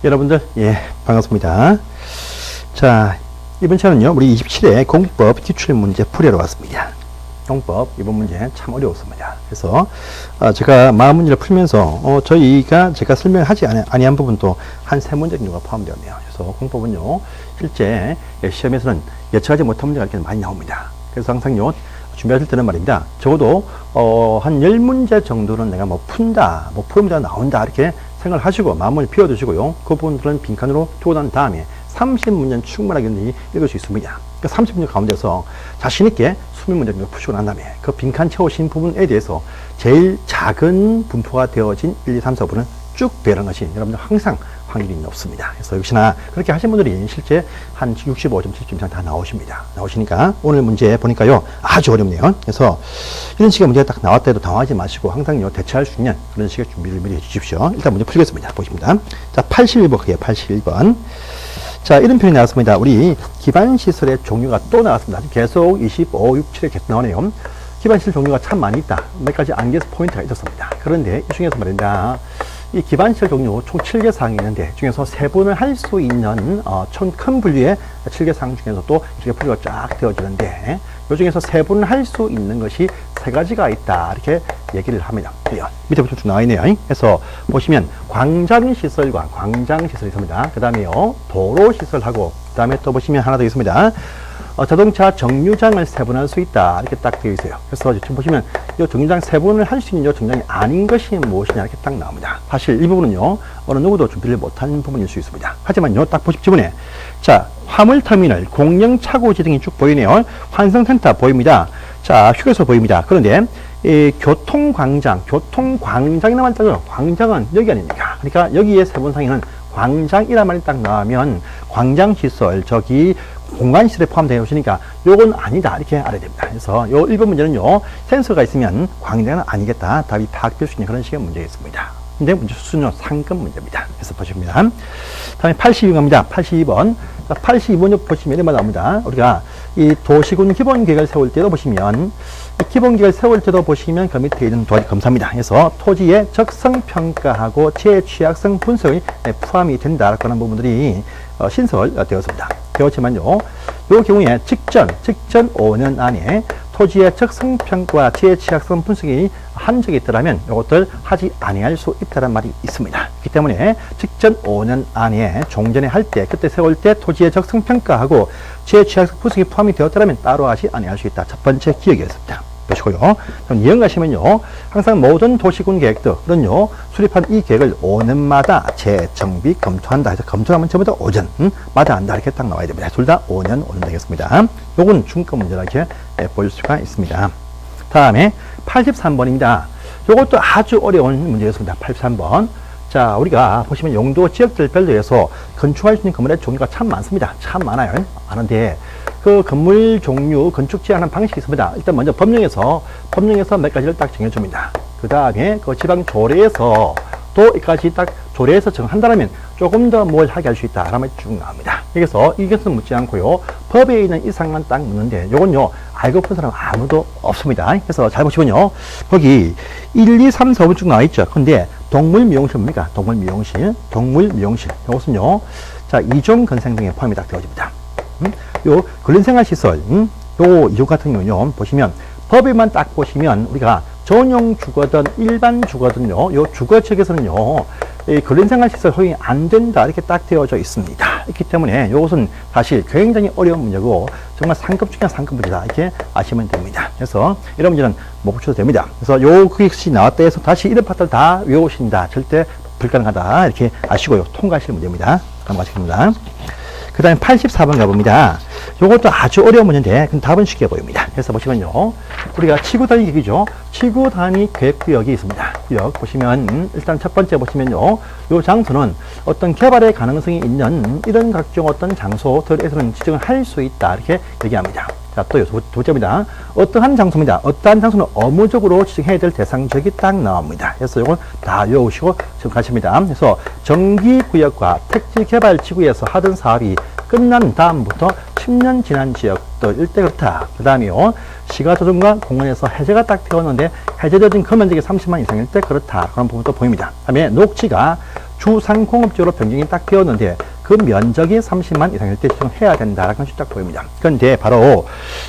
여러분들, 예, 반갑습니다. 자, 이번 시간은요, 우리 27회 공법 기출 문제 풀이하러 왔습니다. 공법, 이번 문제 참 어려웠습니다. 그래서, 제가 마음 문제를 풀면서, 제가 설명하지 아니한 부분도 한 3문제 정도가 포함되었네요. 그래서 공법은요, 실제 시험에서는 예측하지 못한 문제가 이렇게 많이 나옵니다. 그래서 항상요, 준비하실 때는 말입니다. 적어도, 한 10문제 정도는 내가 푼다, 푸는 문제가 나온다, 이렇게 생각을 하시고 마음을 비워두시고요. 그 부분들은 빈칸으로 두고 난 다음에 30문제는 충분하게 읽을 수 있습니다. 그 30문제 가운데서 자신있게 20문제 정도 푸시고 난 다음에 그 빈칸 채우신 부분에 대해서 제일 작은 분포가 되어진 1, 2, 3, 4부분은 쭉 배열한 것이 여러분들 항상 확률이 높습니다. 그래서 역시나 그렇게 하신 분들이 실제 한 65점, 70점 이상 다 나오시니까 오늘 문제 보니까요 아주 어렵네요. 그래서 이런 식의 문제가 딱 나왔다 해도 당황하지 마시고 항상요 대처할 수 있는 그런 식의 준비를 미리 해주십시오. 일단 문제 풀겠습니다. 보십니다. 자, 81번 갈게요. 81번. 자, 이런 표현이 나왔습니다. 우리 기반시설의 종류가 또 나왔습니다. 계속 25, 6, 7에 계속 나오네요. 기반시설 종류가 참 많이 있다. 몇 가지 안개에서 포인트가 있었습니다. 그런데 이 중에서 말입니다. 이 기반시설 종류 총 7개 사항이 있는데 중에서 세분을 할 수 있는 총 큰 분류의 7개 사항 중에서도 이렇게 분류가 쫙 되어지는데 이 중에서 세분을 할 수 있는 것이 3가지가 있다 이렇게 얘기를 합니다. 밑에부터 쭉 나와 있네요. 그래서 보시면 광장시설과 광장시설이 있습니다. 그 다음에요 도로시설하고 그 다음에 또 보시면 하나 더 있습니다. 자동차 정류장을 세분할 수 있다 이렇게 딱 되어 있어요. 그래서 지금 보시면 이 정류장 세분을 할 수 있는 이 정류장이 아닌 것이 무엇이냐 이렇게 딱 나옵니다. 사실 이 부분은요 어느 누구도 준비를 못한 부분일 수 있습니다. 하지만요 딱 보십시오. 지문에 자 화물터미널, 공영차고지 등이 쭉 보이네요. 환승센터 보입니다. 자 휴게소 보입니다. 그런데 이 교통광장이라만 따져 광장은 여기 아닙니까? 그러니까 여기에 세분상에는 광장이란 말이 딱 나오면 광장시설 저기 공간시설에 포함되어 오시니까 요건 아니다 이렇게 알아야 됩니다. 그래서 요 1번 문제는요 센서가 있으면 광장은 아니겠다 답이 파악될 수 있는 그런 식의 문제겠습니다. 근데 문제 수준은 상급 문제입니다. 그래서 보십니다. 다음에 82번입니다. 82번. 82번 보시면 이런 말 나옵니다. 우리가 이 도시군 기본계획을 세울 때도 보시면 이 기본계획을 세울 때도 보시면 그 밑에 있는 도화지 검사입니다. 그래서 토지의 적성평가하고 재취약성 분석이 포함이 된다라고 하는 부분들이 신설되었습니다. 그렇지만요, 이 경우에 직전 5년 안에 토지의 적성평가와 재취약성 분석이 한 적이 있더라면 이것들 하지 아니할 수 있다는 말이 있습니다. 그렇기 때문에 직전 5년 안에 종전에 할 때 그때 세울 때 토지의 적성평가하고 재취약성 분석이 포함이 되었더라면 따로 하지 아니할 수 있다. 첫 번째 기억이었습니다. 보시고요. 이해가시면요, 항상 모든 도시군 계획들은요, 수립한 이 계획을 5년마다 재정비 검토한다 해서 검토하면 전부 다 5년, 마다 한다. 이렇게 딱 나와야 됩니다. 둘 다 5년 되겠습니다. 요건 중급 문제라 이렇게 볼 수가 있습니다. 다음에 83번입니다. 요것도 아주 어려운 문제였습니다. 83번. 자, 우리가 보시면 용도 지역들별로 해서 건축할 수 있는 건물의 종류가 참 많습니다. 참 많아요. 많은데, 그 건물 종류, 건축 제한하는 방식이 있습니다. 일단 먼저 법령에서 몇 가지를 딱 정해줍니다. 그 다음에 그 지방 조례에서 또 이까지 딱 조례에서 정한다면 조금 더 뭘 하게 할 수 있다. 라면 쭉 나옵니다. 여기서 이것은 묻지 않고요. 법에 있는 이상만 딱 묻는데, 요건요, 알고 푼 사람 아무도 없습니다. 그래서 잘 보시면요. 거기 1, 2, 3, 4번 쭉 나와 있죠. 근데 동물미용실 뭡니까? 동물미용실. 이것은요, 자, 이종 건생 등에 포함이 딱 되어집니다. 요 근린생활시설, 요 이종 같은 경우는요, 보시면 법에만 딱 보시면 우리가 전용 주거든 일반 주거든요, 요 주거 지역에서는요, 이 근린생활시설 허용이 안 된다 이렇게 딱 되어져 있습니다. 있기 때문에 이것은 사실 굉장히 어려운 문제고 정말 상급 중에 상급 문제다 이렇게 아시면 됩니다. 그래서 이런 문제는 못 붙여도 됩니다. 그래서 그것이 나왔다 해서 다시 이런 파트를 다 외우신다 절대 불가능하다 이렇게 아시고요, 통과하실 문제입니다. 넘어가시겠습니다. 그 다음에 84번 가봅니다. 요것도 아주 어려운 문제인데, 답은 쉽게 보입니다. 그래서 보시면요, 우리가 지구 단위 계획이죠. 지구 단위 계획구역이 있습니다. 구역 보시면, 일단 첫 번째 보시면요, 요 장소는 어떤 개발의 가능성이 있는 이런 각종 어떤 장소들에서는 지정을 할 수 있다. 이렇게 얘기합니다. 자, 또 두 번째입니다. 어떠한 장소입니다. 어떠한 장소는 업무적으로 지정해야 될 대상 지역이 딱 나옵니다. 그래서 이걸 다 외우시고 지금 가십니다. 그래서 정기구역과 택지개발지구에서 하던 사업이 끝난 다음부터 10년 지난 지역들 일대 그렇다. 그 다음에요, 시가조정과 공원에서 해제가 딱 되었는데 해제되어진 금면적이 30만 이상일 때 그렇다. 그런 부분도 보입니다. 그 다음에 녹지가 주상공업지로 변경이 딱 되었는데 그 면적이 30만 이상일 때 지정해야 된다라는 것이 딱 보입니다. 그런데 바로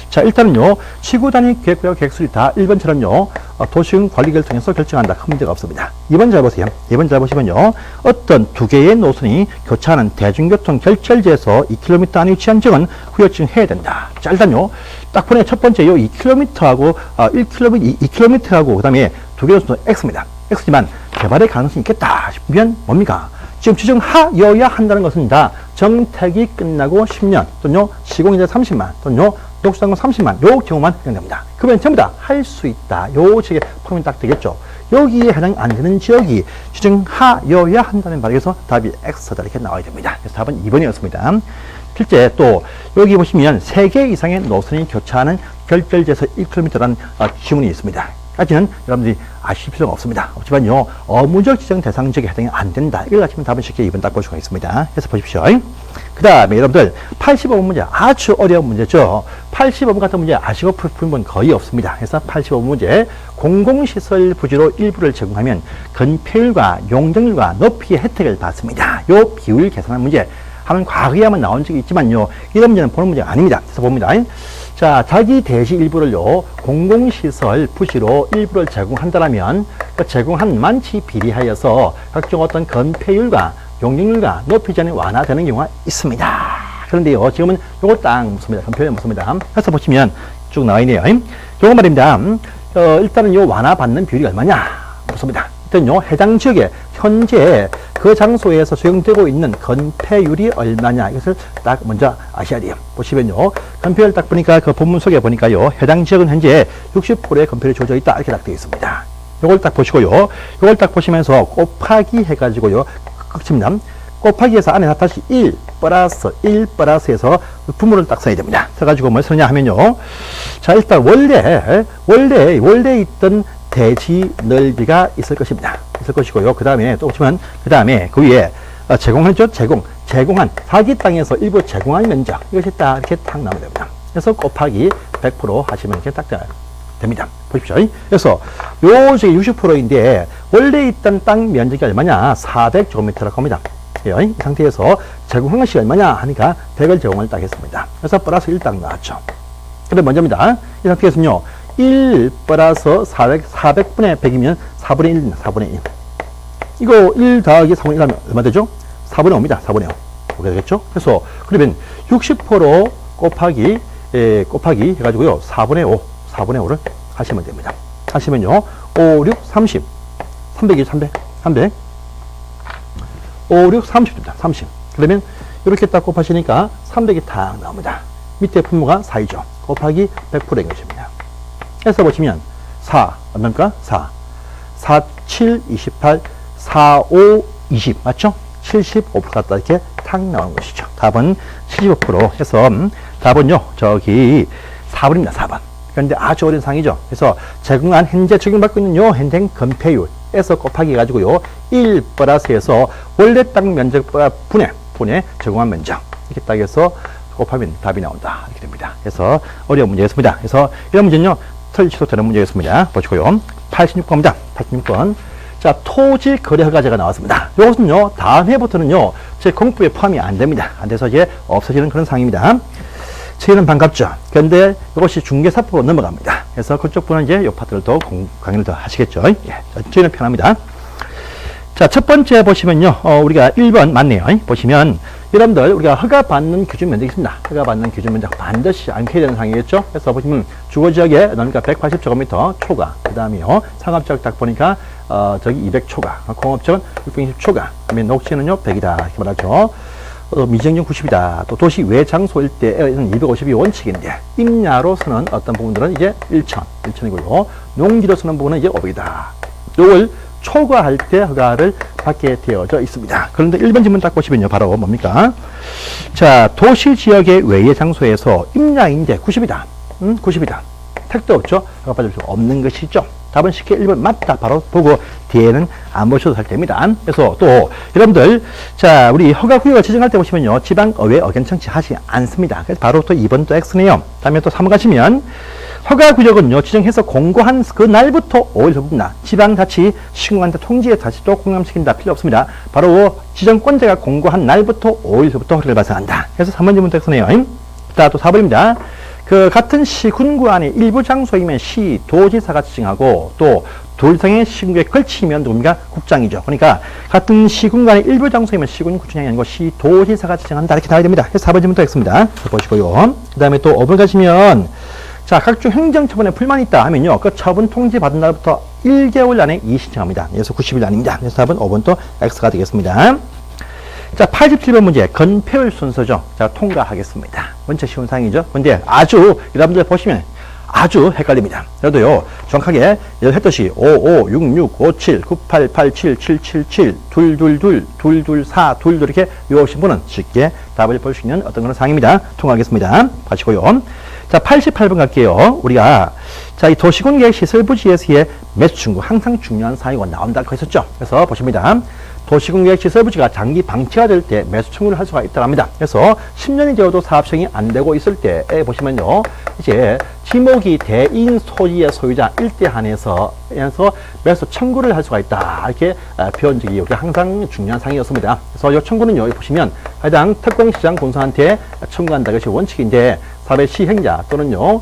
자 일단은요 지구 단위 계획구역 계획설이 다 1번처럼요 도시군 관리계를 통해서 결정한다. 큰 문제가 없습니다. 2번 잘 보세요. 2번 잘 보시면요 어떤 두 개의 노선이 교차하는 대중교통 결절지에서 2km 안에 위치한 지역은 구역 지정해야 된다. 자 일단요 딱 보내 첫 번째 요 2km하고 2km하고 그 다음에 두 개의 노선은 X입니다. X지만 개발의 가능성이 있겠다 싶으면 뭡니까? 지금 지정하여야 한다는 것은 다 정택이 끝나고 10년 또는요 시공이 이제 30만 또는요 녹수당금 30만 요 경우만 해당됩니다. 그러면 전부 다 할 수 있다. 요 지역에 포함이 딱 되겠죠. 여기에 해당이 안 되는 지역이 지정하여야 한다는 말에서 답이 X다 이렇게 나와야 됩니다. 그래서 답은 2번이었습니다. 실제 또 여기 보시면 3개 이상의 노선이 교차하는 결절지에서 1km라는 지문이 있습니다. 까지는 여러분들이 아실 필요가 없습니다. 없지만요, 어무적 지정 대상 지역에 해당이 안 된다. 이걸 가지면 답은 쉽게 2번 딱 볼 수가 있습니다. 해서 보십시오. 그 다음에 여러분들 85번 문제 아주 어려운 문제죠. 85번 같은 문제 아시고 푸는 분 거의 없습니다. 그래서 85번 문제 공공시설 부지로 일부를 제공하면 건폐율과 용적률과 높이의 혜택을 받습니다. 요 비율 계산한 문제 하면 과거에 한번 나온 적이 있지만요. 이런 문제는 보는 문제가 아닙니다. 그래서 봅니다. 자, 자기 대지 일부를요, 공공시설 부지로 일부를 제공한다면, 그 제공한 만치 비례하여서 각종 어떤 건폐율과 용적률과 높이 제한이 완화되는 경우가 있습니다. 그런데요, 지금은 요거 딱 묻습니다. 건폐율 묻습니다. 그래서 보시면 쭉 나와 있네요. 요거 말입니다. 일단은 요 완화받는 비율이 얼마냐? 묻습니다. 일단요, 해당 지역에 현재 그 장소에서 수용되고 있는 건폐율이 얼마냐 이것을 딱 먼저 아셔야 돼요. 보시면요, 건폐율 딱 보니까 그 본문 속에 보니까요, 해당 지역은 현재 60%의 건폐율이 주어져 있다 이렇게 딱 되어 있습니다. 요걸 딱 보시고요, 요걸 딱 보시면서 곱하기 해가지고요, 끝입니다. 곱하기해서 안에 다시 1 플러스 1 플러스 해서 분모를 딱 써야 됩니다. 써가지고 뭘 쓰느냐 하면요, 자 일단 원래 있던 대지 넓이가 있을 것입니다. 있을 것이고요. 그 다음에 또 보시면 그 다음에 그 위에 제공하죠. 제공한 사기 땅에서 일부 제공한 면적 이것이 딱 이렇게 딱 나오면 됩니다. 그래서 곱하기 100% 하시면 이렇게 딱 됩니다. 보십시오. 그래서 요 지금 60%인데 원래 있던 땅 면적이 얼마냐? 400제곱미터라고 합니다. 이 상태에서 제공한 것이 얼마냐 하니까 100을 제공을 딱 했습니다. 그래서 플러스 1 딱 나왔죠. 그럼 먼저입니다. 이 상태에서는요, 1 플러스 400분의 100이면 4분의 1입니다. 4분의 1. 이거 1 더하기 4분의 1 하면 얼마 되죠? 4분의 5입니다. 4분의 5. 그렇게 되겠죠? 그래서, 그러면 60% 곱하기 해가지고요, 4분의 5를 하시면 됩니다. 하시면요, 5, 6, 30. 300이 300. 5, 6, 30입니다. 30. 그러면 이렇게 딱 곱하시니까 300이 딱 나옵니다. 밑에 분모가 4이죠. 곱하기 100%인 것입니다. 해서 보시면 4 얼마입니까? 4 7, 28 4, 5, 20 맞죠? 75% 갖다 이렇게 탁 나오는 것이죠. 답은 75% 해서 답은요 저기 4번입니다. 4번. 그런데 아주 어려운 상이죠. 그래서 제공한 현재 적용받고 있는 요 현행 건폐율에서 곱하기 해가지고요 1 플러스해서 원래 땅 면적 분의 제공한 면적 이렇게 딱 해서 곱하면 답이 나온다 이렇게 됩니다. 그래서 어려운 문제였습니다. 그래서 이런 문제는요 틀리셔도 되는 문제였습니다. 보시고요. 86번입니다. 86번. 자, 토지 거래 허가제가 나왔습니다. 이것은요, 다음 해부터는요, 제 공부에 포함이 안 됩니다. 안 돼서 이제 없어지는 그런 상황입니다. 저희는 반갑죠. 그런데 이것이 중개사법으로 넘어갑니다. 그래서 그쪽 분은 이제 이 파트를 더 강의를 더 하시겠죠. 예, 저희는 편합니다. 자, 첫 번째 보시면요, 우리가 1번 맞네요. 보시면, 여러분들, 우리가 허가받는 기준 면적이 있습니다. 허가받는 기준 면적 반드시 암기해야 되는 상황이겠죠? 그래서 보시면, 주거지역에 넓이가 180제곱미터 초과, 그 다음에요, 상업지역 딱 보니까, 저기 200초과, 공업지역은 620초과, 그 다음에 녹지는요, 100이다. 이렇게 말하죠. 미정령 90이다. 또 도시 외 장소 일대에는 250이 원칙인데, 임야로서는 어떤 부분들은 이제 1000이고요. 농지로서는 부분은 이제 500이다. 요걸 초과할 때 허가를 받게 되어져 있습니다. 그런데 1번 질문 딱 보시면요. 바로 뭡니까? 자, 도시 지역의 외의 장소에서 임야인데 90이다. 90이다. 택도 없죠? 허가 받을 수 없는 것이죠. 답은 쉽게 1번 맞다. 바로 보고 뒤에는 안 보셔도 할 됩니다. 그래서 또 여러분들 자, 우리 허가 구역을 지정할 때 보시면요. 지방의회 의견 청취하지 않습니다. 그래서 바로 또 2번 또 X네요. 다음에 또 3번 가시면 허가 구역은요, 지정해서 공고한 그 날부터 5일 후입니다. 지방자치 시군한테 통지에 다시 또 공감시킨다. 필요 없습니다. 바로 지정권자가 공고한 날부터 5일 후부터 허가를 발생한다. 그래서 3번 질문 text네요. 자, 또 4번입니다. 그 같은 시군구 안에 일부 장소이면 시, 도지사가 지정하고 또 둘 이상의 시군구에 걸치면 누굽니까? 국장이죠. 그러니까 같은 시군구 안에 일부 장소이면 시군구청장이 아니고 시, 도지사가 지정한다. 이렇게 나와야 됩니다. 그래서 4번 질문 text입니다. 보시고요. 그 다음에 또 5번 가시면 자, 각종 행정처분에 불만이 있다 하면요, 그 처분 통지 받은 날부터 1개월 안에 이의신청합니다. 그래서 90일 아닙니다. 그래서 4번, 5번 또 X가 되겠습니다. 자, 87번 문제, 건폐율 순서죠. 자, 통과하겠습니다. 원체 쉬운 사항이죠. 근데 아주, 여러분들 보시면 아주 헷갈립니다. 그래도요, 정확하게 했듯이 55, 66, 57, 98, 87, 777, 222, 224, 22 이렇게 외우신 분은 쉽게 답을 볼 수 있는 어떤 그런 사항입니다. 통과하겠습니다. 봐시고요. 자, 88번 갈게요. 우리가, 자, 이 도시군계획 시설부지에서의 매수충구 항상 중요한 사항이고 나온다고 했었죠. 그래서 보십니다. 도시군계획 시설부지가 장기 방치가 될 때 매수 청구를 할 수가 있다고 합니다. 그래서 10년이 되어도 사업 시행이 안 되고 있을 때에 보시면요, 이제 지목이 대인 소지의 소유자 일대 한해서 매수 청구를 할 수가 있다. 이렇게 표현 적이 항상 중요한 사항이었습니다. 그래서 이 청구는 여기 보시면 해당 특공시장 군수한테 청구한다. 것이 원칙인데 사업의 시행자 또는요,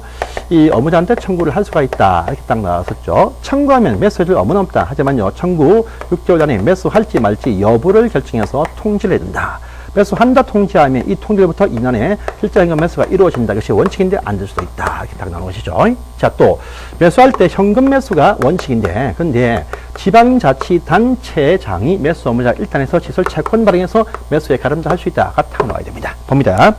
이 업무자한테 청구를 할 수가 있다. 이렇게 딱 나왔었죠. 청구하면 매수해줄 업무는 없다. 하지만요, 청구 6개월 안에 매수할지 말지 여부를 결정해서 통지를 해야 된다. 매수한다 통지하면 이 통지로부터 2년에 실제 현금 매수가 이루어진다. 이것이 원칙인데 안 될 수도 있다. 이렇게 딱 나오는 것이죠. 자, 또 매수할 때 현금 매수가 원칙인데, 근데 지방자치단체장이 매수 업무자 일단에서 시설 채권 발행해서 매수에 가름자 할 수 있다. 딱 나와야 됩니다. 봅니다.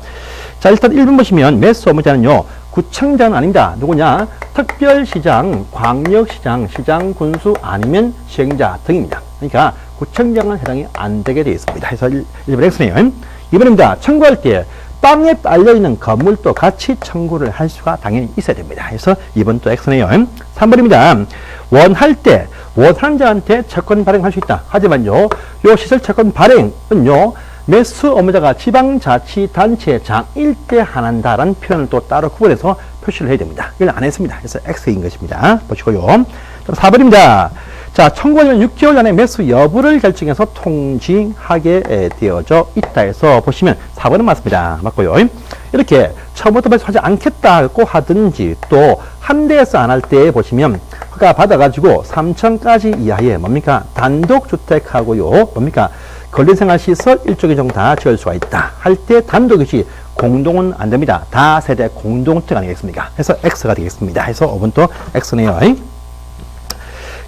자, 일단 1번 보시면 매수 업무자는요, 구청장은 아닙니다. 누구냐? 특별시장, 광역시장, 시장, 군수 아니면 시행자 등입니다. 그러니까 구청장은 해당이 안 되게 되어 있습니다. 그래서 1번 X네요. 2번입니다. 청구할 때 땅에 딸려있는 건물도 같이 청구를 할 수가 당연히 있어야 됩니다. 그래서 2번 또 X네요. 3번입니다. 원할 때 원한자한테 채권 발행할 수 있다. 하지만요, 요 시설 채권 발행은요, 매수 업무자가 지방자치단체장 일대 한한다라는 표현을 또 따로 구분해서 표시를 해야 됩니다. 이걸 안 했습니다. 그래서 X인 것입니다. 보시고요. 4번입니다. 자, 청구하면 6개월 안에 매수 여부를 결정해서 통지하게 되어져 있다 해서 보시면 4번은 맞습니다. 맞고요. 이렇게 처음부터 매수하지 않겠다고 하든지 또 한 대에서 안 할 때 보시면 허가 받아가지고 3층까지 이하의 뭡니까? 단독주택하고요. 뭡니까? 근린생활시설 일종의 정도 다 지을 수가 있다. 할 때 단독이지 공동은 안 됩니다. 다세대 공동주택 아니겠습니까? 해서 X가 되겠습니다. 해서 5번 또 X네요.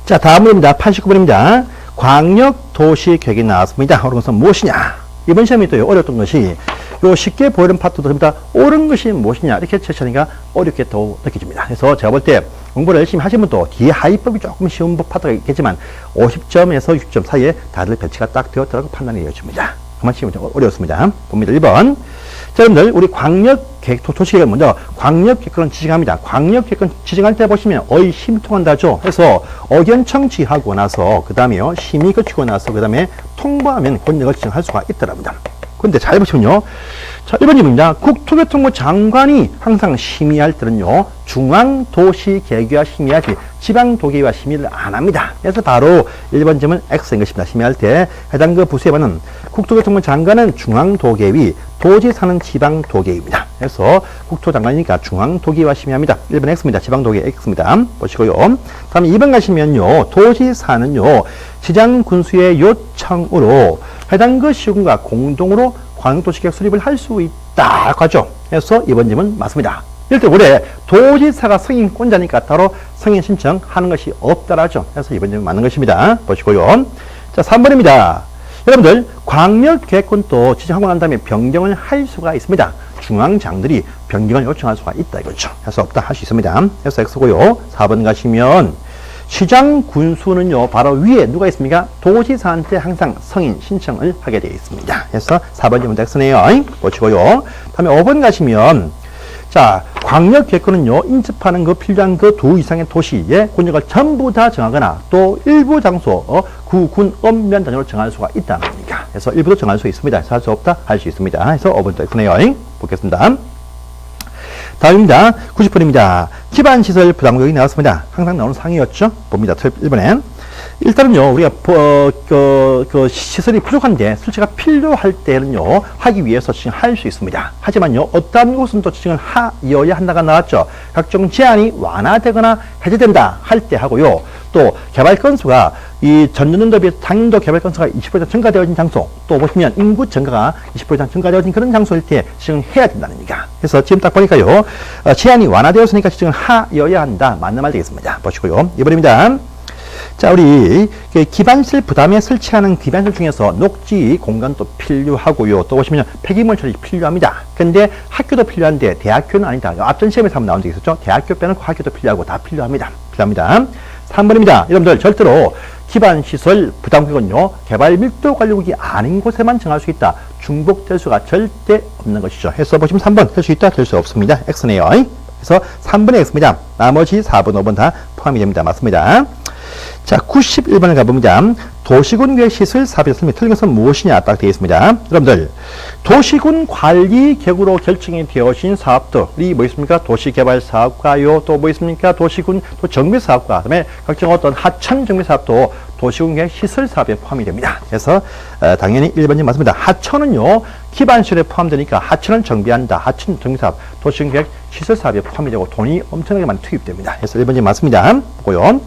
자, 다음입니다. 89번입니다. 광역도시계획이 나왔습니다. 옳은 것은 무엇이냐? 이번 시험이 또 어려웠던 것이 요 쉽게 보이는 파트도 됩니다. 옳은 것이 무엇이냐? 이렇게 채취하니까 어렵게 더 느껴집니다. 그래서 제가 볼 때 공부를 열심히 하시면 또 뒤에 하위법이 조금 쉬운 파트가 있겠지만 50점에서 60점 사이에 다들 배치가 딱 되었다고 판단이 되어집니다. 정말 시험이 좀 어려웠습니다. 봅니다. 1번. 자, 여러분들, 우리 광역계획, 도시계획을 먼저 광역계획은 지정합니다. 광역계획은 지정할 때 보시면 의심통한다죠. 그래서 의견 청취하고 나서, 그 다음에요, 심의 거치고 나서, 그 다음에 통과하면 권역을 지정할 수가 있더랍니다. 근데 잘 보시면요. 자, 1번입니다. 국토교통부 장관이 항상 심의할 때는요, 중앙도시계획위와 심의하지 지방도계위와 심의를 안 합니다. 그래서 바로 1번 점은 X인 것입니다. 심의할 때 해당 그 부서에 받는 국토교통부 장관은 중앙도계위, 도지사는 지방도계위입니다. 그래서 국토장관이니까 중앙도계위와 심의합니다. 1번 X입니다. 지방도계위 X입니다. 보시고요. 다음 2번 가시면요, 도지사는요, 시장군수의 요청으로 해당 그 시군과 공동으로 광역도시계획 수립을 할 수 있다. 하죠. 그래서 이번 질문 맞습니다. 이럴 때 올해 도지사가 승인권자니까 따로 승인 신청하는 것이 없다라죠. 그래서 이번 질문 맞는 것입니다. 보시고요. 자, 3번입니다. 여러분들, 광역계획권도 지정하고 난 다음에 변경을 할 수가 있습니다. 중앙장들이 변경을 요청할 수가 있다 이거죠. 그래서 없다 할 수 있습니다. 그래서 X고요. 4번 가시면 시장 군수는요, 바로 위에 누가 있습니까? 도지사한테 항상 승인 신청을 하게 되어 있습니다. 그래서 4번 질문 X네요. 보시고요. 다음에 5번 가시면, 자, 광역계획권은요, 인접하는 그 필요한 그 2 이상의 도시의 권역을 전부 다 정하거나 또 일부 장소, 구, 군, 읍면 단위로 정할 수가 있다는 겁니다. 그래서 일부도 정할 수 있습니다. 그래서 할 수 없다 할 수 있습니다. 그래서 5번 또 X네요. 보겠습니다. 다음입니다. 90번입니다. 기반시설 부담금이 나왔습니다. 항상 나오는 상이었죠? 봅니다. 1번에. 일단은요, 우리가, 시설이 부족한데 설치가 필요할 때는요, 하기 위해서 지정할 수 있습니다. 하지만요, 어떠한 곳은 또 지정을 하여야 한다가 나왔죠. 각종 제한이 완화되거나 해제된다 할 때 하고요. 또, 개발 건수가 이 전년도에 비해서 당년도 개발 건수가 20% 증가되어진 장소, 또 보시면 인구 증가가 20% 이상 증가되어진 그런 장소일 때 지정해야 된다는 얘기가. 그래서 지금 딱 보니까요, 제한이 완화되었으니까 지정을 하여야 한다. 맞는 말 되겠습니다. 보시고요. 이번입니다. 자, 우리 기반실 부담에 설치하는 기반실 중에서 녹지 공간도 필요하고요. 또 보시면 폐기물 처리 필요합니다. 근데 학교도 필요한데 대학교는 아니다. 앞전 시험에서 한번 나온 적이 있었죠. 대학교 빼놓고 학교도 필요하고 다 필요합니다. 3번입니다. 여러분들 절대로 기반시설 부담금은요, 개발 밀도 관리국이 아닌 곳에만 정할 수 있다. 중복될 수가 절대 없는 것이죠. 해서 보시면 3번 될 수 있다, 될 수 없습니다. X네요. 그래서 3번의 X입니다. 나머지 4번, 5번 다 포함이 됩니다. 맞습니다. 자, 91번을 가봅니다. 도시군 계획 시설 사업이었습니다. 틀린 것은 무엇이냐 딱 되어 있습니다. 여러분들, 도시군 관리 객으로 결정이 되어진 사업들이 뭐 있습니까? 도시개발사업과요, 또 뭐 있습니까? 도시군 또 정비사업과, 그다음에 각종 어떤 하천 정비사업도 도시군 계획 시설 사업에 포함이 됩니다. 그래서 당연히 1번이 맞습니다. 하천은요, 기반시설에 포함되니까 하천을 정비한다. 하천 정비사업, 도시군 계획 시설 사업에 포함이 되고 돈이 엄청나게 많이 투입됩니다. 그래서 1번이 맞습니다. 보고요.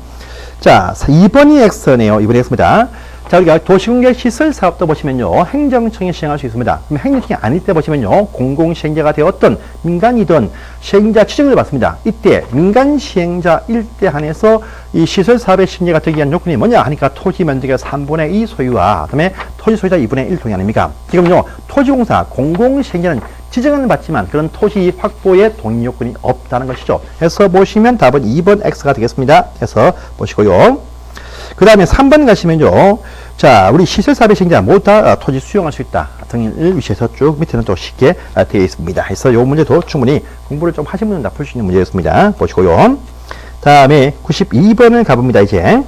자, 2번이 X네요. 2번이 X입니다. 자, 우리가 도시공개 시설 사업도 보시면요, 행정청이 시행할 수 있습니다. 그럼 행정청이 아닐 때 보시면요, 공공시행자가 되었던 민간이든 시행자 지정을 받습니다. 이때 민간 시행자일 때 한해서 이 시설 사업의 심리가 되기 위한 요건이 뭐냐 하니까 토지 면적의 3분의 2 소유와 그다음에 토지 소유자 2분의 1 동의 아닙니까? 지금요, 토지공사 공공시행자는 지정은 받지만 그런 토지 확보에 동의 요건이 없다는 것이죠. 해서 보시면 답은 2번 X가 되겠습니다. 해서 보시고요. 그 다음에 3번 가시면요. 자, 우리 시설사업의 시행자 모두 다 토지 수용할 수 있다 등을 위시해서 쭉 밑에는 또 쉽게 되어 있습니다. 그래서 이 문제도 충분히 공부를 좀 하신 분은 다 풀 수 있는 문제였습니다. 보시고요. 다음에 92번을 가봅니다. 이제.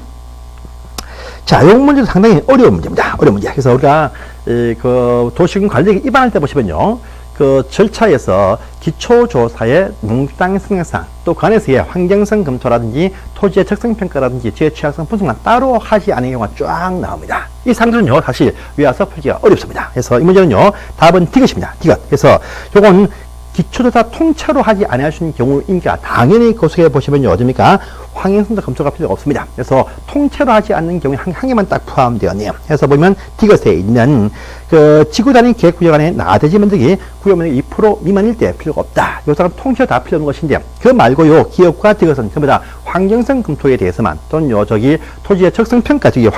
자, 이 문제도 상당히 어려운 문제입니다. 어려운 문제. 그래서 우리가 그 도시군 관리계획 입안할 때 보시면요. 그 절차에서 기초조사의 농땅 승낙상 또 관에서의 환경성 검토라든지 토지의 적성평가라든지 지의 취약성 분석만 따로 하지 않은 경우가 쫙 나옵니다. 이 사항들은요, 사실 외워서 풀기가 어렵습니다. 그래서 이 문제는요, 답은 디귿입니다. 디귿. 그래서 요건 기초조사 통째로 하지 않을 수 있는 경우인가 당연히 고수해 보시면요, 어딥니까? 환경성도 검토가 필요가 없습니다. 그래서 통째로 하지 않는 경우에 한 개만 딱 포함되었네요. 그래서 보면 디귿에 있는 그 지구 단위 계획 구역 안에 나대지 면적이 구역 면적이 2% 미만일 때 필요가 없다. 요 사람 통째로 다 필요 없는 것인데 그 말고요, 기업과 디귿은 전부 다 환경성 검토에 대해서만 또는 저기 토지의 적성 평가 토지의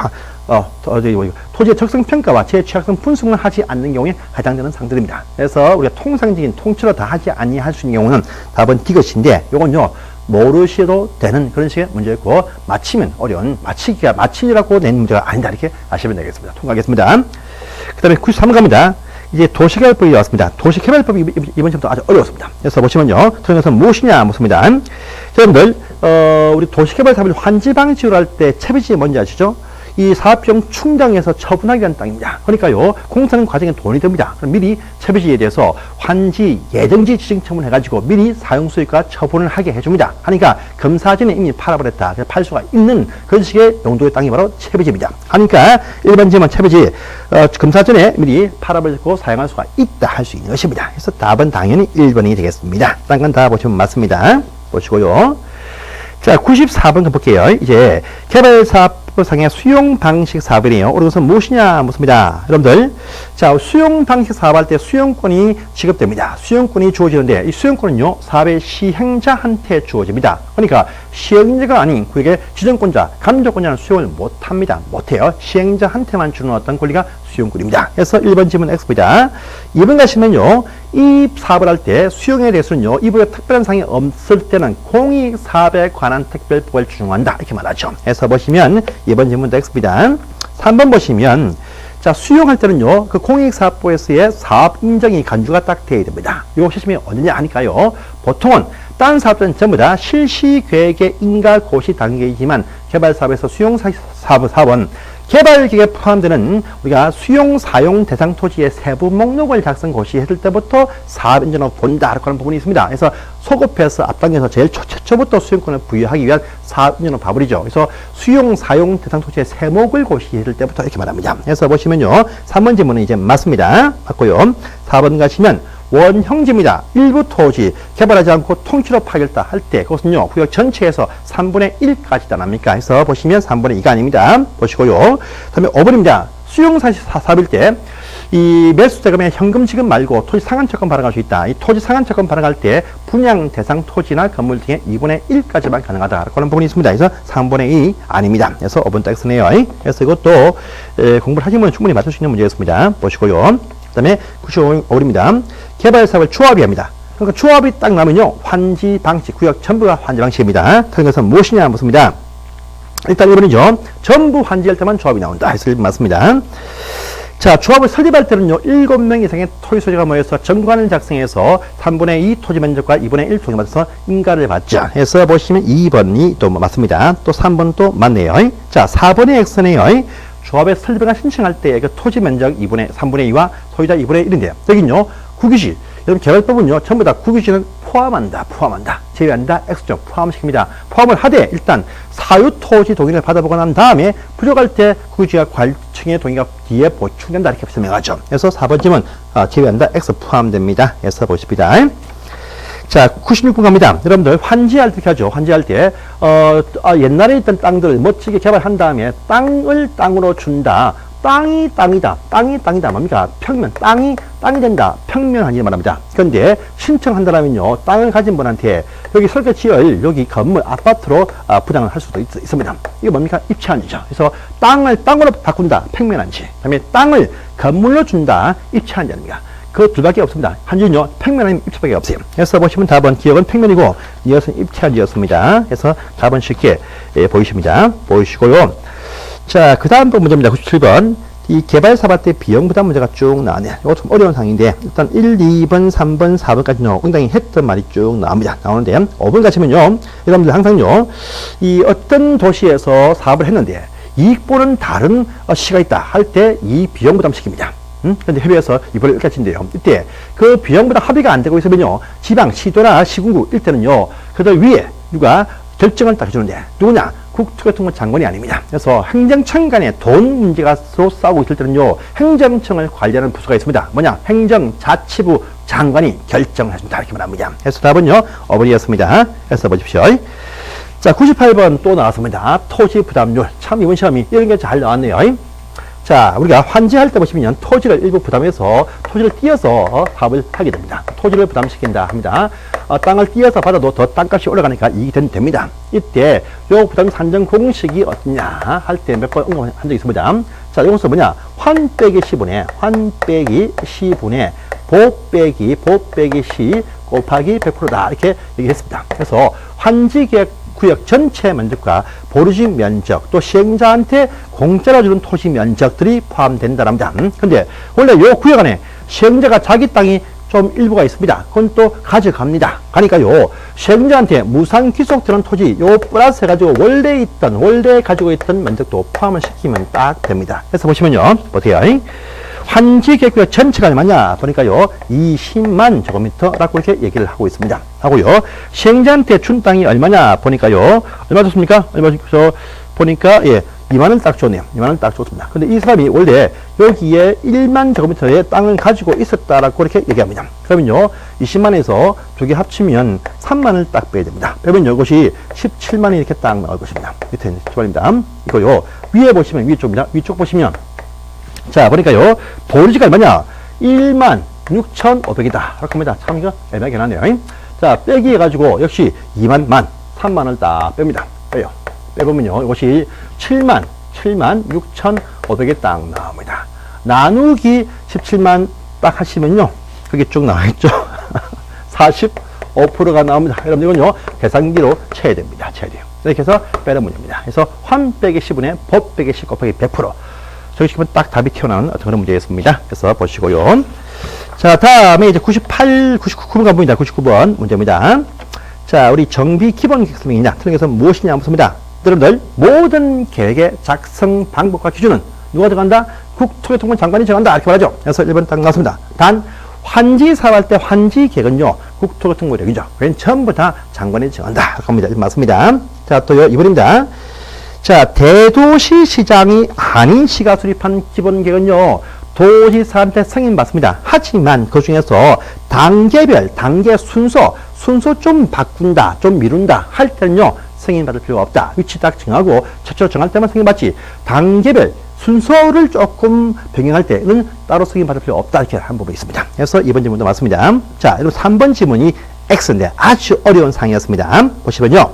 적성 평가와 제 취약성 분석만 하지 않는 경우에 해당되는 상들입니다. 그래서 우리가 통상적인 통째로 다 하지 아니할 수 있는 경우는 답은 디귿인데 요건요, 모르셔도 되는 그런 식의 문제였고, 맞히면 어려운, 맞히라고 낸 문제가 아니다. 이렇게 아시면 되겠습니다. 통과하겠습니다. 그 다음에 93번 갑니다. 이제 도시개발법이 왔습니다. 도시개발법이 이번 시험도 아주 어려웠습니다. 그래서 보시면요, 틀린 것은 무엇이냐 묻습니다. 여러분들, 우리 도시개발 사업을 환지방지로 할 때 채비지 뭔지 아시죠? 이 사업비용 충당해서 처분하기 위한 땅입니다. 그러니까요, 공사하는 과정에 돈이 듭니다. 그럼 미리 채비지에 대해서 환지, 예정지 지정 처분해가지고 미리 사용수익과 처분을 하게 해줍니다. 하니까 검사 전에 이미 팔아버렸다. 그래서 팔 수가 있는 그런 식의 용도의 땅이 바로 채비지입니다. 하니까 일반 지만 채비지, 검사 전에 미리 팔아버리고 사용할 수가 있다 할 수 있는 것입니다. 그래서 답은 당연히 1번이 되겠습니다. 딴 건 다 보시면 맞습니다. 보시고요. 자, 94번 가볼게요. 이제 개발사업상의 수용 방식 사업이네요. 어려운 것은 무엇이냐 묻습니다. 여러분들, 자, 수용 방식 사업할 때 수용권이 지급됩니다. 수용권이 주어지는데 이 수용권은요, 사업의 시행자한테 주어집니다. 그러니까 시행자가 아닌 그에게 지정권자, 감독권자는 수용을 못합니다. 못해요. 시행자한테만 주는 어떤 권리가 수용권입니다. 그래서 1번 지문 X입니다. 2번 가시면요, 이 사업을 할 때 수용에 대해서는요, 이부에 특별한 사항이 없을 때는 공익사업에 관한 특별법을 준용한다. 이렇게 말하죠. 그래서 보시면 2번 질문도 X입니다. 3번 보시면, 자, 수용할 때는요, 그 공익사업부에서의 사업 인정이 간주가 딱 되어야 됩니다. 이거 시점이 어디냐 하니까요, 보통은 다른 사업들은 전부 다 실시 계획의 인가 고시 단계이지만 개발사업에서 수용사업은 개발 계획에 포함되는 우리가 수용 사용 대상 토지의 세부 목록을 작성 고시했을 때부터 사업 인정을 본다라고 하는 부분이 있습니다. 그래서 소급해서 앞당겨서 제일 최초부터 수용권을 부여하기 위한 사업 인정을 봐버리죠. 그래서 수용 사용 대상 토지의 세목을 고시했을 때부터 이렇게 말합니다. 그래서 보시면요, 3번 질문은 이제 맞습니다. 맞고요. 4번 가시면 원형지입니다. 일부 토지 개발하지 않고 통째로 파겠다 할 때 그것은요, 구역 전체에서 3분의 1까지 나납니까? 해서 보시면 3분의 2가 아닙니다. 보시고요. 다음에 5번입니다. 수용사업일 때 이 매수 대금에 현금 지급 말고 토지 상환채권 발행할 수 있다. 이 토지 상환채권 발행할 때 분양 대상 토지나 건물 등의 2분의 1까지만 가능하다. 그런 부분이 있습니다. 그래서 3분의 2 아닙니다. 그래서 5번 딱 쓰네요. 그래서 이것도 공부를 하시면 충분히 맞출 수 있는 문제였습니다. 보시고요. 그 다음에 95번입니다. 개발 사업을 조합이 합니다. 그러니까 조합이 딱 나면요, 환지 방식, 구역 전부가 환지 방식입니다. 그런 것은 무엇이냐 묻습니다. 일단 1번이죠. 전부 환지할 때만 조합이 나온다. 해서 1번 맞습니다. 자, 조합을 설립할 때는요, 7명 이상의 토지 소유자가 모여서 정관을 작성해서 3분의 2 토지 면적과 2분의 1 토지 맞춰서 인가를 받자. 해서 보시면 2번이 또 맞습니다. 또 3번도 맞네요. 자, 4번의 X네요. 조합의 설립을 신청할 때 그 토지 면적 3분의 2와 소유자 2분의 1인데요. 여기는요, 국유지. 여러분, 개발법은요, 전부 다 국유지는 포함한다. 제외한다. X죠. 포함시킵니다. 포함을 하되, 일단, 사유 토지 동의를 받아보고 난 다음에, 부족할 때 국유지가 관청의 동의가 뒤에 보충된다. 이렇게 설명하죠. 그래서 4번 질문, 제외한다. X 포함됩니다. 해서 보십니다. 자, 96번 갑니다. 여러분들, 환지할 때 하죠. 환지할 때, 옛날에 있던 땅들을 멋지게 개발한 다음에 땅을 땅으로 준다. 땅이 땅이다. 뭡니까? 평면. 땅이 된다. 평면 아니라 말합니다. 그런데 신청한다면요, 땅을 가진 분한테 여기 설계 지을 여기 건물 아파트로 부담을 할 수도 있습니다. 이게 뭡니까? 입찰한지죠. 그래서 땅을 땅으로 바꾼다. 평면한지. 그다음에 땅을 건물로 준다. 입찰한지입니다. 그 둘밖에 없습니다. 한지는요, 평면 아니면 입찰밖에 없어요. 그래서 보시면 답은 기억은 평면이고 이것은 입찰지였습니다. 그래서 답은 쉽게 보이십니다. 보이시고요. 자, 그 다음 또 문제입니다. 97번. 이 개발 사업 때 비용 부담 문제가 쭉 나왔네요. 이거 좀 어려운 상황인데, 일단 1, 2번, 3번, 4번까지는 응당이 했던 말이 쭉 나오는데, 5번 가시면요, 여러분들 항상요, 이 어떤 도시에서 사업을 했는데, 이익 보는 다른 시가 있다 할 때 이 비용 부담 시킵니다. 근데 협의해서 이번에 1까지인데요. 이때 그 비용 부담 합의가 안 되고 있으면요, 지방, 시도나 시군구 일때는요, 그들 위에 누가 결정을 딱 해주는데, 누구냐? 국토교통부 장관이 아닙니다. 그래서 행정청 간에 돈 문제가 서로 싸우고 있을 때는요, 행정청을 관리하는 부서가 있습니다. 뭐냐? 행정자치부 장관이 결정을 해준다. 이렇게 말합니다. 그래서 답은요, 어버이였습니다. 해서 보십시오. 자, 98번 또 나왔습니다. 토지 부담률. 참 이번 시험이 이런 게 잘 나왔네요. 자, 우리가 환지할 때 보시면 토지를 일부 부담해서 토지를 띄어서 사업을 하게 됩니다. 토지를 부담시킨다 합니다. 땅을 띄어서 받아도 더 땅값이 올라가니까 이익이 됩니다. 이때 요 부담 산정 공식이 어떠냐 할 때 몇 번 언급한 적이 있습니다. 자, 이것은 뭐냐? 환 빼기 시분의 보 빼기 시 곱하기 100%다. 이렇게 얘기했습니다. 그래서 환지계획 구역 전체 면적과 보류지 면적, 또 시행자한테 공짜로 주는 토지 면적들이 포함된다랍니다. 근데 원래 요 구역 안에 시행자가 자기 땅이 좀 일부가 있습니다. 그건 또 가져갑니다. 그러니까요, 시행자한테 무상 귀속되는 토지, 요 플러스 해가지고 원래 가지고 있던 면적도 포함을 시키면 딱 됩니다. 그래서 보시면요, 보세요. 환지 계획구역 전체가 얼마냐 보니까요, 20만 제곱미터라고 이렇게 얘기를 하고 있습니다. 하고요, 시행자한테 준 땅이 얼마냐 보니까요, 얼마 줬습니까? 얼마 줬어? 보니까 2만원 딱 줬네요. 2만원 딱 줬습니다. 근데 이 사람이 원래 여기에 1만 제곱미터의 땅을 가지고 있었다라고 이렇게 얘기합니다. 그러면요, 20만에서 두 개 합치면 3만을 딱 빼야 됩니다. 빼면 이것이 17만이 이렇게 딱 나올 것입니다. 밑에 주발입니다. 이거요, 위에 보시면 위쪽입니다. 위쪽 보시면, 자, 보니까요, 보류지가 얼마냐? 1만 6,500이다. 이렇게 합니다. 참, 이거 애매하게 나네요. 자, 빼기 해가지고, 역시 3만을 딱 뺍니다. 빼요. 빼보면요, 이것이 7만 6,500이 딱 나옵니다. 나누기 17만 딱 하시면요, 그게 쭉 나와있죠. 45%가 나옵니다. 여러분, 이건요, 계산기로 쳐야 됩니다. 쳐야 돼요. 이렇게 해서 빼는 문제입니다. 그래서 환 빼기 10분의 법 빼기 10 곱하기 100%. 저기 지금 딱 답이 튀어나오는 어떤 그런 문제였습니다. 그래서 보시고요. 자, 다음에 이제 99번 가봅니다. 99번 문제입니다. 자, 우리 정비 기본 설명이냐, 틀린 것은 무엇이냐 묻습니다. 여러분들 모든 계획의 작성 방법과 기준은 누가 정한다? 국토교통부 장관이 정한다. 이렇게 말하죠. 그래서 1번 딱 나왔습니다. 단 환지 사업할 때 환지 계획은요 국토교통부력이죠. 그건 전부 다 장관이 정한다. 이렇게 합니다. 맞습니다. 자, 또요 2번입니다. 자, 대도시 시장이 아닌 시가 수립한 기본 계획은요 도지사한테 승인받습니다. 하지만 그 중에서 단계별, 단계 순서 좀 바꾼다, 좀 미룬다 할 때는요 승인받을 필요가 없다. 위치 딱 정하고 최초로 정할 때만 승인받지 단계별 순서를 조금 변경할 때는 따로 승인받을 필요 없다. 이렇게 한 부분이 있습니다. 그래서 2번 질문도 맞습니다. 자, 여러분 3번 질문이 X인데 아주 어려운 사항이었습니다. 보시면요.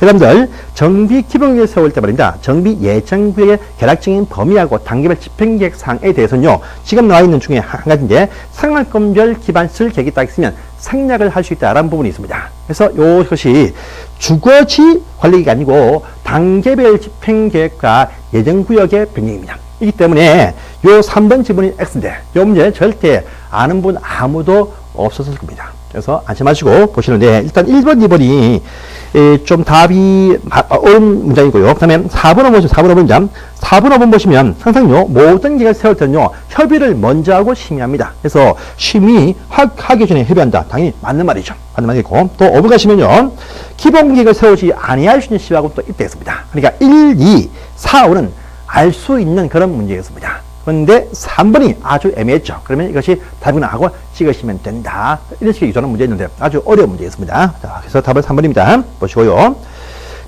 여러분들 정비 기본계획을 세울 때 말입니다. 정비 예정구역의 개략적인 범위하고 단계별 집행계획 사항에 대해서는요. 지금 나와 있는 중에 한 가지인데 상권별 기반시설 계획이 딱 있으면 생략을 할 수 있다라는 부분이 있습니다. 그래서 이것이 주거지 관리가 아니고 단계별 집행계획과 예정구역의 변경입니다. 이기 때문에 요 3번 지문이 X인데 요 문제 절대 아는 분 아무도 없었을 겁니다. 그래서 안심하시고 보시는데 일단 1번, 2번이 좀 답이 어려운 문장이고요. 그 다음에 4번, 5번 보시면 4번, 5번입니다. 4번, 5번 보시면 항상요 모든 계획을 세울 때는요 협의를 먼저 하고 심의합니다. 그래서 심의하기 전에 협의한다. 당연히 맞는 말이죠. 맞는 말이고 또 5번 가시면요 기본 계획을 세우지 아니할 수 있는 시하고 또 있다 있습니다. 그러니까 1, 2, 4, 5는 알 수 있는 그런 문제였습니다. 그런데 3번이 아주 애매했죠. 그러면 이것이 답이나 하고 찍으시면 된다. 이런 식의 유전한 문제였는데 아주 어려운 문제였습니다. 자, 그래서 답은 3번입니다. 보시고요.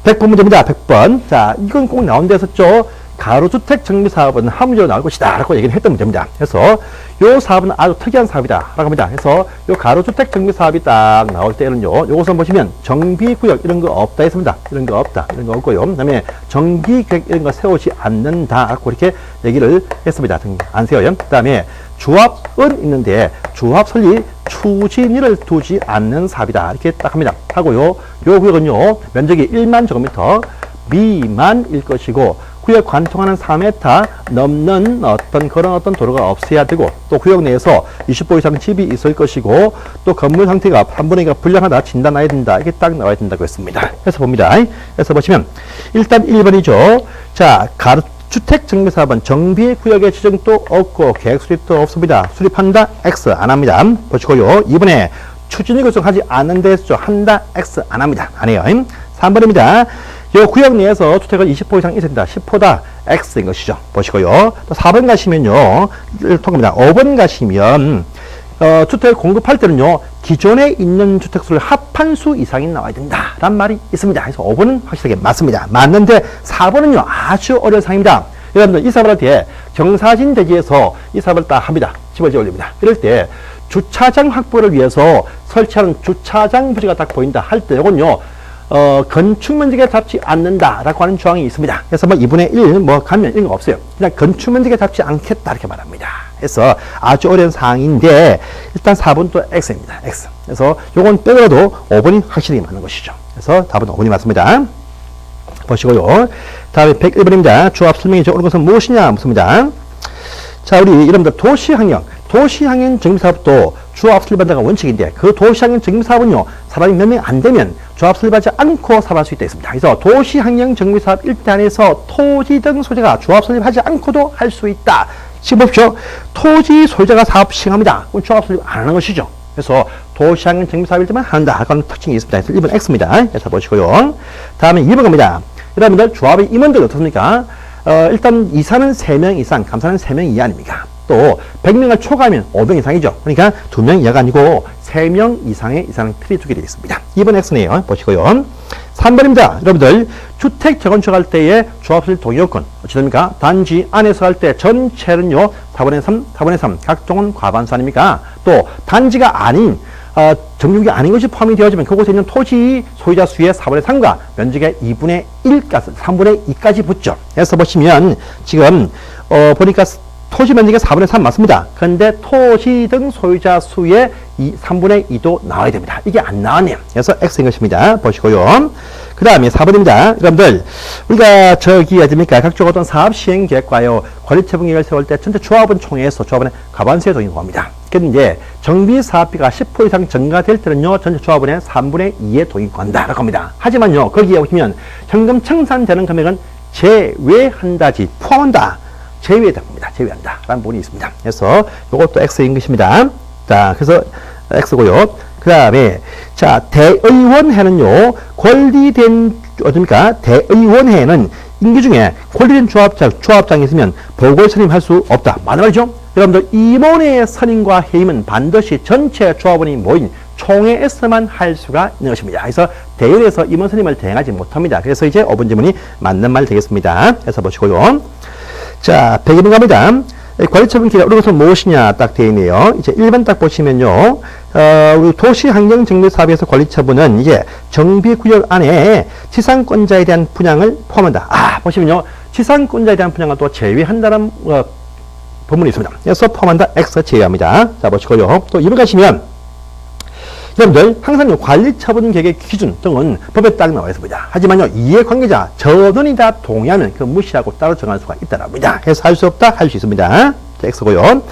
100번 문제입니다. 100번. 자, 이건 꼭 나온 데 있었죠. 가로주택 정비사업은 함유적으로 나올 것이다. 라고 얘기를 했던 문제입니다. 그래서 요 사업은 아주 특이한 사업이다. 라고 합니다. 그래서 요 가로주택 정비사업이 딱 나올 때는요. 요것은 보시면 정비구역 이런 거 없다 했습니다. 이런 거 없다. 이런 거 없고요. 그 다음에 정비계획 이런 거 세우지 않는다. 라고 이렇게 얘기를 했습니다. 안 세워요. 그 다음에 조합은 있는데 조합 설립 추진위를 두지 않는 사업이다. 이렇게 딱 합니다. 하고요. 요 구역은요. 면적이 1만 제곱미터 미만일 것이고 구역 관통하는 4m 넘는 그런 도로가 없어야 되고 또 구역 내에서 20호 이상 집이 있을 것이고 또 건물 상태가 3분의 2가 불량하다 진단해야 된다. 이렇게 딱 나와야 된다고 했습니다. 그래서 봅니다. 그래서 보시면 일단 1번이죠. 자, 주택 정비사업은 정비 구역의 지정도 없고 계획 수립도 없습니다. 수립한다 X 안 합니다. 보시고요. 2번에 추진위 구성하지 않는데 한다 X 안 합니다. 안 해요. 3번입니다. 이 구역 내에서 주택은 20호 이상 있어야 된다. 10호다. X인 것이죠. 보시고요. 또 4번 가시면요. 통합니다. 5번 가시면, 주택을 공급할 때는요, 기존에 있는 주택수를 합한 수 이상이 나와야 된다. 란 말이 있습니다. 그래서 5번은 확실하게 맞습니다. 맞는데 4번은요, 아주 어려운 상황입니다. 여러분들 이 사업을 할 때 경사진 대지에서 이 사업을 딱 합니다. 집을 지어 올립니다. 이럴 때 주차장 확보를 위해서 설치하는 주차장 부지가 딱 보인다 할 때 이건요, 건축 면적에 잡지 않는다라고 하는 조항이 있습니다. 그래서 뭐 2분의 1, 가면 이런 거 없어요. 그냥 건축 면적에 잡지 않겠다 이렇게 말합니다. 그래서 아주 어려운 사항인데 일단 4번 또 X입니다. X. 그래서 요건 빼더라도 5번이 확실히 맞는 것이죠. 그래서 답은 5번이 맞습니다. 보시고요. 다음에 101번입니다. 조합 설명이죠. 옳은 것은 무엇이냐 묻습니다. 자, 우리 여러분들 도시항행 정비사업도 조합 설립한다가 원칙인데 그 도시항행 정비사업은요 사람이 몇 명 안 되면 조합 설립하지 않고 사업할 수 있다 있습니다. 그래서 도시항행 정비사업 일대 안에서 토지 등 소재가 조합 설립하지 않고도 할 수 있다. 지금 보십시오. 토지 소유자가 사업 시행합니다. 그럼 조합 설립 안 하는 것이죠. 그래서 도시항행 정비사업일 때만 한다. 그런 특징이 있습니다. 그래서 1번 X입니다. 그래서 보시고요. 다음에 2번 갑니다. 여러분들 조합의 임원들 어떻습니까? 일단 이사는 3명 이상, 감사는 3명 이하 아닙니까? 또 100명을 초과하면 5명 이상이죠. 그러니까 2명 이하가 아니고 3명 이상의 이사는 틀이 두게 되어 있습니다. 2번 X네요. 보시고요. 3번입니다. 여러분들 주택 재건축할 때의 조합설 동의요건 어찌 됩니까? 단지 안에서 할 때 전체는요 4분의 3, 4분의 3 각종은 과반수 아닙니까? 또 단지가 아닌 정규국이 아닌 것이 포함이 되어지면 그곳에 있는 토지 소유자 수의 4분의 3과 면적의 2분의 1까지 3분의 2까지 붙죠. 그래서 보시면 지금 보니까 토지 면적의 4분의 3 맞습니다. 그런데 토지 등 소유자 수의 3분의 2도 나와야 됩니다. 이게 안 나왔네요. 그래서 X인 것입니다. 보시고요. 그 다음에 4번입니다. 여러분들, 우리가 저기 어딥니까? 각종 어떤 사업 시행 계획과요, 관리처분 계획을 세울 때 전체 조합원 총회에서 조합원의 과반수의 동의를 구합니다. 그런데 이제 정비 사업비가 10% 이상 증가될 때는요, 전체 조합원의 3분의 2의 동의를 구한다라고 합니다. 하지만요, 거기에 보시면 현금 청산되는 금액은 제외한다지 포함한다. 제외다 겁니다. 제외한다. 라는 부분이 있습니다. 그래서 이것도 X인 것입니다. 자, 그래서 X고요. 그 다음에, 자, 대의원회는요, 권리된, 어딥니까? 대의원회는 임기 중에 권리된 조합장이 있으면 보고에 선임할 수 없다. 맞는 말이죠? 여러분들, 임원회의 선임과 해임은 반드시 전체 조합원이 모인 총회에서만 할 수가 있는 것입니다. 그래서 대의원에서 임원 선임을 대행하지 못합니다. 그래서 이제 5번 질문이 맞는 말 되겠습니다. 해서 보시고요. 자, 102번 갑니다. 관리처분 기간, 우리 것은 무엇이냐 딱 되어 있네요. 이제 1번 딱 보시면요. 우리 도시환경정비사업에서 관리처분은 이제 정비구역 안에 지상권자에 대한 분양을 포함한다. 아, 보시면요. 지상권자에 대한 분양을 또 제외한다는 법문이 있습니다. 그래서 포함한다. X 제외합니다. 자, 보시고요. 또 2번 가시면 여러분들 항상 관리처분 계획의 기준 등은 법에 딱 나와 있습니다. 하지만요, 이해관계자 전원이 다 동의하면 그 무시하고 따로 정할 수가 있다랍니다. 해서 할 수 없다, 할 수 있습니다. 자, X고요.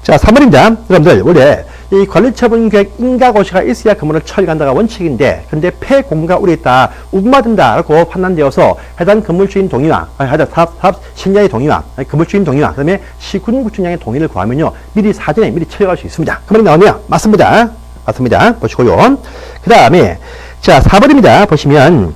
자, 3번입니다. 여러분들 원래 이 관리처분 계획 인가고시가 있어야 건물을 처리한다가 원칙인데, 근데 폐공가 우리 있다, 우마된다라고 판단되어서 해당 건물주인 동의와, 사업 신장의 동의와, 건물주인 동의와, 그 다음에 시군구청장의 동의를 구하면요, 미리 사전에 미리 처리할 수 있습니다. 그 말이 나오네요. 맞습니다. 맞습니다. 보시고요. 그 다음에, 자, 4번입니다. 보시면,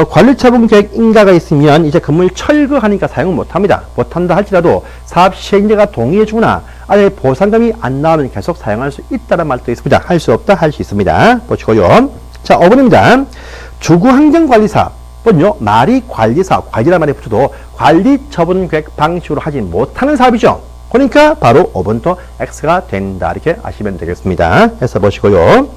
관리처분 계획 인가가 있으면 이제 건물 철거하니까 사용을 못합니다. 못한다 할지라도 사업 시행자가 동의해주거나 아예 보상금이 안 나오면 계속 사용할 수 있다는 말도 있습니다. 할 수 없다, 할 수 있습니다. 보시고요. 자, 5번입니다. 주구환경관리사업은요, 말이 관리사업, 관리란 말에 붙여도 관리처분 계획 방식으로 하지 못하는 사업이죠. 그러니까 바로 5번도 X가 된다. 이렇게 아시면 되겠습니다. 해서 보시고요.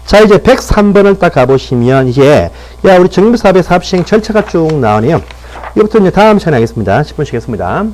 자, 이제 103번을 딱 가보시면 이제, 우리 정비사업의 사업 시행 절차가 쭉 나오네요. 이부터 이제 다음 시간에 하겠습니다. 10분 쉬겠습니다.